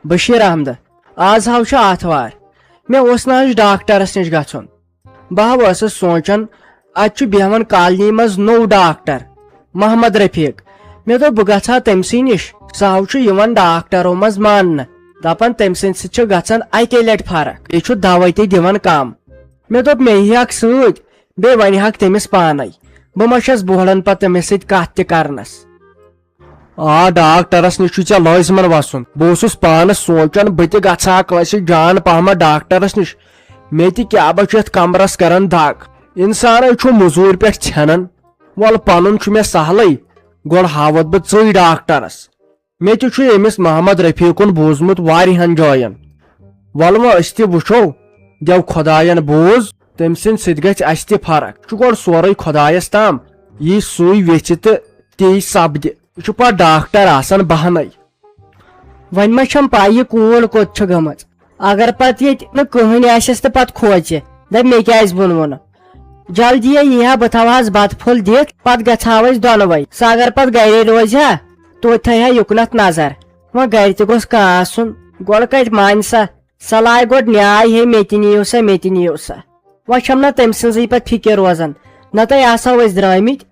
بشیر احمد آز ہاو آتوار مے نا ڈاکٹرس نش گھن بہ سوچان اتہ بیہوان کالنی مز نو ڈاکٹر محمد رفیق مے دپ بہ گھا تمسی نش سہ ڈاکٹرو مز مان دپان تم سند سی گھان اکی لٹ فرق یہ دوا تہ دان کم مے دپ مے ہیک ست بی ون تمس پانے بہ مس بوڑان پہ تمس ست کت تہ کرنس آ ڈاکٹرس نش ے لازمن وسن بہس پانس سوچان بہ تہ گھا کس جان پہمت ڈاکٹرس نش مے تہ کیا بچ کمرس کران دگ انسان مزور پہ ژھنان ول پن مے سہلے گوڑ ہاوت بہ ژے ڈاکٹرس مے تہ امس محمد رفیقن بوزمت واریہن جاین ول اس تہ وچھو دیو خدائن بوز تم سند ست گژھِ اس تہ فرق گوڑ سورے خدایس تام یہ سوئی ویچ تہ تی سپدِ یہ پہ ڈاکٹر آسان بہانے ون ما چھم پائی یہ کول کوت گمت اگر پتہ یہ کہین آسس تو پتہ کھوچہ دپ مے کیاز بنو جلدی یہ بہ تھوہس بت پھول دت پتہ گھاو دونوے سہ اگر پتہ گرے روزِ ہا تو تھا یکنت نظر وہ گر تہ گوس کانہہ آسن گوڑ کت مان سہ لائے گوڑ نیاے ہے مے تہ نیو سا مے تہ نیو سا وہ چھم نا تم سنزی پتہ فکر روزان نتہ آسو أسۍ درامٕتۍ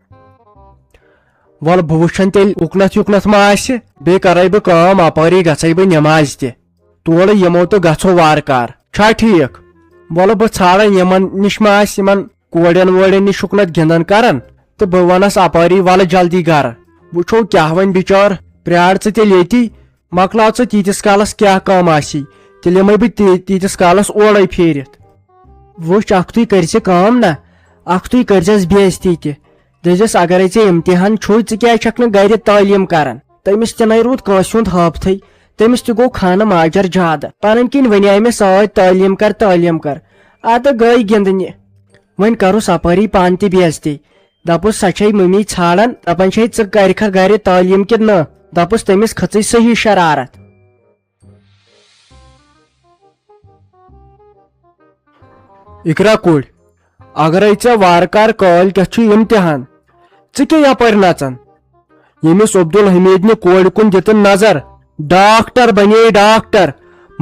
ول بہ وچھن تیل اکنت یکنت ما آسہ بی کرے بہ کام اپاری گژھے بہ نماز تہ تور یمو تو گژھو وار کار چھا ٹھیک ول بہ ژھانڈن یمن نش ما آسہ یمن کوڑین ووڑین نش اکنت گندن کران تو بہ ونس اپاری ول جلدی گر وچھو کیا ون بچار پریار ژٕ تیل یتی مکلاو ژٕ تیتس کالس کیا کام آسی تیل یمے بہ تیتس کالس اورے پھیرتھ وچھ اختُے کرزِ کٲم نا اختُے کرزس بے عزتی تہ دس اگر امتحان چھو ژٕ چھکھ نہٕ گرِ تعلیم کران تمس تہ نئی رود کٲنسہِ ہُنٛد ہاپتھے تمس تہ گوٚو خانہ ماجر زیادٕ پنن کِنۍ ونے مےٚ سۭتۍ تعلیم کر ادٕ گٔے گِنٛدنہِ وۄنۍ کروس اپٲری پانہٕ تہِ بے عزتی دپُس سۄ چھے ممی ژھانڈان دپان چھے ژٕ کرکھا گرِ تعلیم کِنہٕ نہ دپُس تٔمِس کھٔژٕے صحیح شرارت اقرا کور اگرے ژےٚ وارٕ کار کٲلۍ کٮ۪تھ چھُ امتحان ژٕ کیٛاہ یپٲرۍ نژان ییٚمِس عبدالحمیدنہِ کورِ کُن دِتٕن نظر ڈاکٹر بنے ڈاکٹر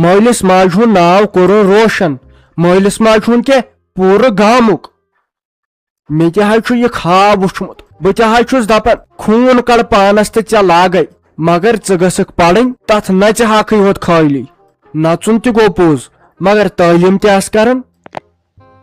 مٲلِس ماجہِ ہُنٛد ناو کوٚرُن روشن مٲلِس ماجہِ ہُنٛد کیٛاہ پوٗرٕ گامُک مےٚ تہِ حظ چھُ یہِ خواب وُچھمُت بہٕ تہِ حظ چھُس دپان خوٗن کڑ پانس تہٕ ژےٚ لاگے مگر ژٕ گژھکھ پرٕنۍ تتھ نژِ حقٕے ہوت خٲلی نژُن تہِ گوٚو پوٚز مگر تعلیٖم تہِ آس کران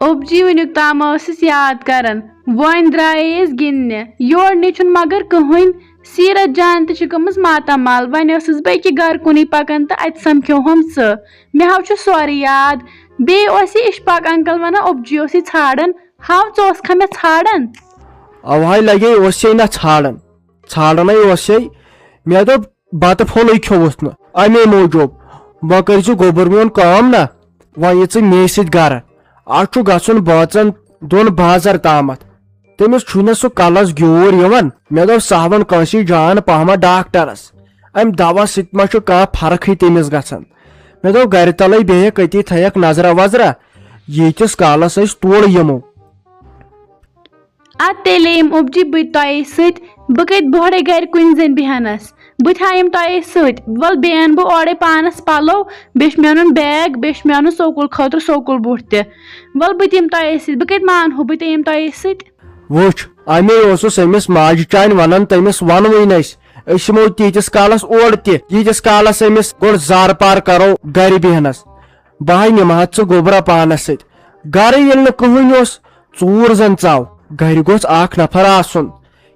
اوبجی ونیُک تام ٲسٕس یاد کران وۄنۍ درٛایے أسۍ گِنٛدنہِ یور چھُنہٕ مگر کٕہٕنۍ سیٖرت جان تہِ چھِ گٔمٕژ ماتامال وۄنۍ ٲسٕس بہٕ أکہِ گرٕ کُنٕے پکان تہٕ اَتہِ سمکھیوہم ژٕ مےٚ حظ چھُ سورُے یاد بیٚیہِ اوس یہِ اِشفاق انکل ونان اوبجی اوس یہِ ژھانڈان ہاو ژٕ اوسکھا مےٚ ژھانڈان اوے لگے اوسے نہ ژھانڈنے اوسے مےٚ دوٚپ بتہٕ پھوٚلٕے کھیوٚوُتھ نہٕ امے موٗجوٗب وۄنۍ کٔرزِ گوٚبُر میون کٲم نا وۄنۍ یہِ ژٕ مے سۭتۍ گرٕ آز چھُ گژھُن بٲژن دۄن بازر تامتھ تٔمِس چھُنہٕ سُہ کلس گیوٗر یِوان مےٚ دوٚپ سۄ ہاوَن کٲنٛسہِ جان پہمتھ ڈاکٹرس امہِ دوا سۭتۍ ما چھُ کانٛہہ فرقٕے تٔمِس گژھان مےٚ دوٚپ گرِ تلے بیٚہکھ أتی تھایکھ نظرا وظرا ییٖتِس کالس أسۍ تور یِمو ادٕ تیٚلے یِم اوبجی بہٕ تہِ تۄہے سۭتۍ بہٕ کتہِ بۄہڑے گرِ کُنہِ زٔنۍ بیہنس بہٕ تھایم تۄہے سۭتۍ ول بیٚیہِ انہٕ بہٕ اورے پانس پلو بیٚیہِ چھُ مےٚ انُن بیگ بیٚیہِ چھُ مےٚ انُن سکوٗل خٲطرٕ سکوٗل بوٗٹھ تہِ ول بہٕ تہِ یِمہٕ تۄہے سۭتۍ بہٕ کتہِ مانہو بہٕ تہِ یِمہٕ تۄہے سۭتۍ وٕچھ امے اوسُس أمِس ماجہِ چانہِ ونان تٔمِس ونوٕے نہٕ أسۍ یِمو تیٖتِس کالس اور تہِ ییٖتِس کالس أمِس گۄڈٕ زار پار کرو گرِ بیہنس بہے نِمہٕ ژٕ گوٚبرا پانس سۭتۍ گرٕ ییٚلہِ نہٕ کٕہٕنۍ اوس ژوٗر زن ژاو گرِ گوٚژھ اکھ نفر آسُن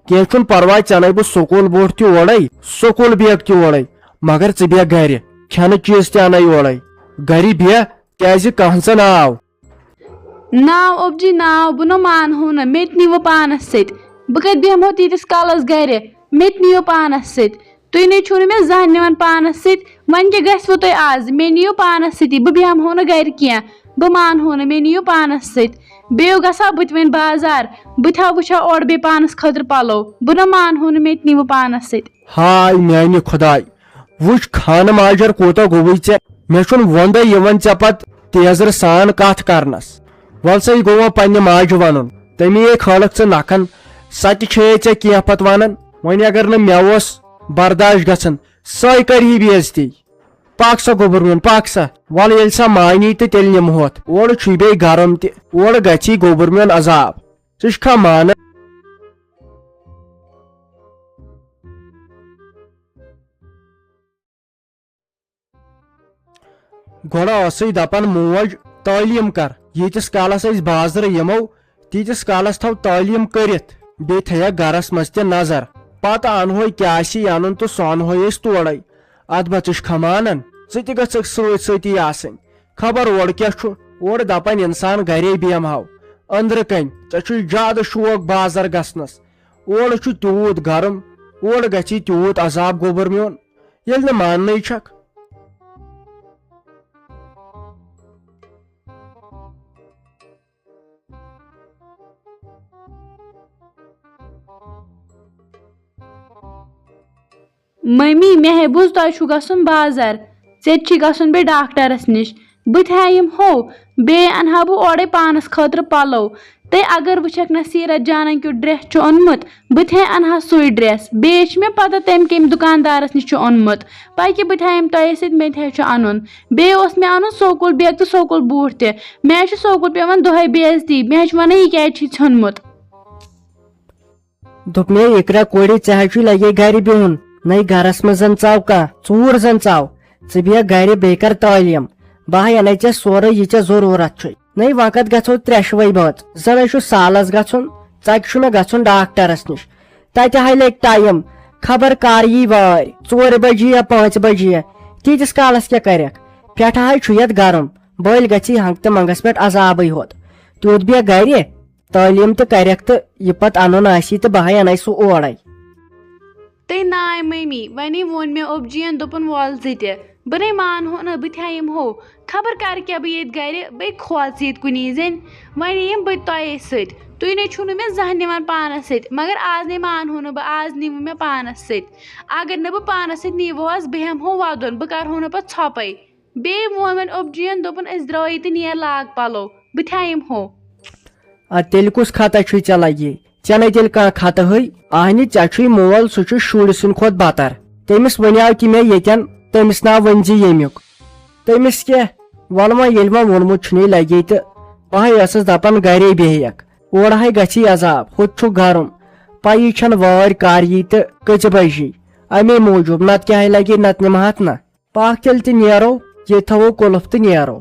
کینٛہہ چھُنہٕ پرواے ژےٚ نَے بہٕ سکوٗل بوٗٹھ تہِ اورے سکوٗل بیگ تہِ اورے مگر ژٕ بیٚہہ گرِ کھٮ۪نہٕ چیٖز تہِ انے اورے گرِ بیٚہہ کیازِ کانٛہہ ژٕ ناو ناو اوبجی ناو بہٕ نہٕ مانہو نہٕ مےٚ تہِ نیٖوٕ پانس سۭتۍ بہٕ کتہِ بیہمو تیٖتِس کالس گرِ مےٚ تہِ نِیِو پانس سۭتۍ تُہۍ نَے چھِو نہٕ مےٚ زانٛہہ نِوان پانس سۭتۍ وۄنۍ کیٛاہ گژھوٕ تۄہہِ آز مےٚ نِیِو پانس سۭتی بہٕ بیہمہو نہٕ گرِ کینٛہہ بہٕ مانہو نہٕ مےٚ نِیِو پانس سۭتۍ بیٚیہِ گژھٕ ہا بہٕ تہِ وۄنۍ بازار بہٕ تہِ ہا وٕچھِ ہا اورٕ بیٚیہِ پانس خٲطرٕ پلو بہٕ نہٕ مانہو نہٕ مےٚ تہِ نِیِو پانس سۭتۍ ہاے میانہِ خۄداے وٕچھ خانہٕ ماجر کوٗتاہ گوٚوُے ژےٚ مےٚ چھُنہٕ وۄندے یِوان ژےٚ پتہٕ تیزرٕ سان کتھ کرنس ول سا یہِ گوٚو وۄنۍ پننہِ ماجہِ ونُن تمی کھٲلکھ ژٕ نکھن سۄ تہِ چھے ژےٚ کینٛہہ پتہٕ ونان وۄنۍ اگر نہٕ مےٚ اوس برداش گژھان سۄے کرہی بے عزتی پاک سا گوبرمین پاک سا ول ییٚلہِ سا مانی تہٕ تیٚلہِ نِمہٕ ہوتھ اورٕ چھُے بیٚیہِ گرم تہِ اورٕ گژھی گوبرمین عذاب ژٕ چھکھا مانان گۄڈٕ ٲسٕے دپان موج تعلیٖم کر ییٖتِس کالس أسۍ بازرٕ یِمو تیٖتِس کالس تھاو تعلیٖم کٔرِتھ بیٚیہِ تھایکھ گرس منٛز تہِ نظر پتہٕ انہوے کیٛاہ آسی انُن تہٕ سُہ انہوے أسۍ تورے اتھ بہ ژٕ چھکھا مانان ژٕ تہِ گژھکھ سۭتۍ سۭتی آسٕنۍ خبر اورٕ کیٛاہ چھُ اورٕ دپان انسان گرے بیہمہو أنٛدرٕ کنۍ ژےٚ چھُے زیادٕ شوق بازر گژھنس اورٕ چھُ تیوٗت گرم اورٕ گژھی تیوٗت عذاب گوبر میون ییٚلہِ نہٕ ماننٕے چھکھ ممی مےٚ ہے بوٗز تۄہہِ چھُو گژھُن بازر ژےٚ چھِ گژھُن بیٚیہِ ڈاکٹرس نِش بہٕ تہِ ہا یِم ہو بیٚیہِ انہٕ ہا بہٕ اورے پانس خٲطرٕ پلو تُہۍ اگر وٕچھکھ نہ سیٖرت جانن کیُتھ ڈرٮ۪س چھُ اوٚنمُت بہٕ تہِ ہا انہٕ ہا سُے ڈرٮ۪س بیٚیہِ چھِ مےٚ پتہ تٔمۍ کمہِ دُکاندارس نِش چھُ اوٚنمُت پکہِ بہٕ تھایم تۄہہِ سۭتۍ مےٚ تہِ ہے چھُ انُن بیٚیہِ اوس مےٚ انُن سکوٗل بیگ تہٕ سکوٗل بوٗٹھ تہِ مےٚ حظ چھُ سکوٗل پیوان دۄہے بے عزتی مےٚ حظ چھُ ونان یہِ کیازِ چھُے ژھیوٚنمُت دوٚپ مےٚ اِقرا کورِ ژےٚ حظ چھُے لگے گرِ بِہُن نَے گرس منٛز زن ژاو کانٛہہ ژوٗر زن ژاو ژٕ بیٚہکھ گرِ بیٚیہِ کر تعلیٖم بہٕ ہا انے ژےٚ سورُے یہِ ژےٚ ضروٗرت چھُے نَے وۄنۍ کتھ گژھو ترٛیشوے بٲژ زن چھُ سالس گژھُن ژکہِ چھُ مےٚ گژھُن ڈاکٹرس نِش تتہِ ہاے لگہِ ٹایم خبر کر یی وٲرۍ 4 بجے یا 5 بجے تیٖتِس کالس کیٛاہ کرکھ پٮ۪ٹھٕ ہاے چھُ یتھ گرم بٔلۍ گژھی ہنگ تہٕ منگس پٮ۪ٹھ عذابٕے ہوت تیوٗت بیٚہہ گرِ تعلیٖم تہِ کرکھ تہٕ یہِ پتہٕ انُن آسی تہٕ بہٕ ہاے انے سُہ اورے تُہۍ ناے ممی وۄنی ووٚن مےٚ اوبجِین دوٚپُن وول زِ تہِ بہٕ نَے مانہو نہٕ بہٕ تہِ ہا یِمہو خبر کر کیٛاہ بہٕ ییٚتہِ گرِ بیٚیہِ کھوژٕ ییٚتہِ کُنی زٔنۍ وۄنۍ یِمہٕ بہٕ تہِ تۄہے سۭتۍ تُہۍ نَے چھُو نہٕ مےٚ زانٛہہ نِوان پانس سۭتۍ مگر آز نَے مانہو نہٕ بہٕ آز نیٖوٕ مےٚ پانس سۭتۍ اگر نہٕ بہٕ پانس سۭتۍ نیٖوہوس بہٕ ہٮ۪مہو ودُن بہٕ کرہو نہٕ پتہٕ ژھۄپے بیٚیہِ ووٚن وۄنۍ اوبجِین دوٚپُن أسۍ درٛایی تہٕ نیر لاگ پلو بہٕ تہِ ہا یِمہو ادٕ تیٚلہِ کُس خطا چھُے ژےٚ لگے ژےٚ نَے تیٚلہِ کانٛہہ خطہٕ ہٕے اہنہِ ژےٚ چھُے مول سُہ چھُ شُرۍ سٕنٛدِ کھۄتہٕ بدتر تٔمِس ونیاو تہِ مےٚ ییٚتٮ۪ن تٔمِس ناو ؤنۍ زِ ییٚمیُک تٔمِس کیٛاہ وَلہٕ وۄنۍ ییٚلہِ وۄنۍ ووٚنمُت چھُنٕے لگے تہٕ بہٕ ہاے ٲسٕس دپان گرے بیہیکھ اورٕ ہاے گژھی عذاب ہُتہِ چھُ گرم پیی چھنہٕ وٲرۍ کر یی تہٕ کٔژِ بجہِ امے موٗجوٗب نتہٕ کیٛاہ لگے نتہٕ نِمہٕ ہاتھ نہ پاکھ تیٚلہِ تہِ نیرو ییٚتہِ تھاوو قُلف تہٕ نیرو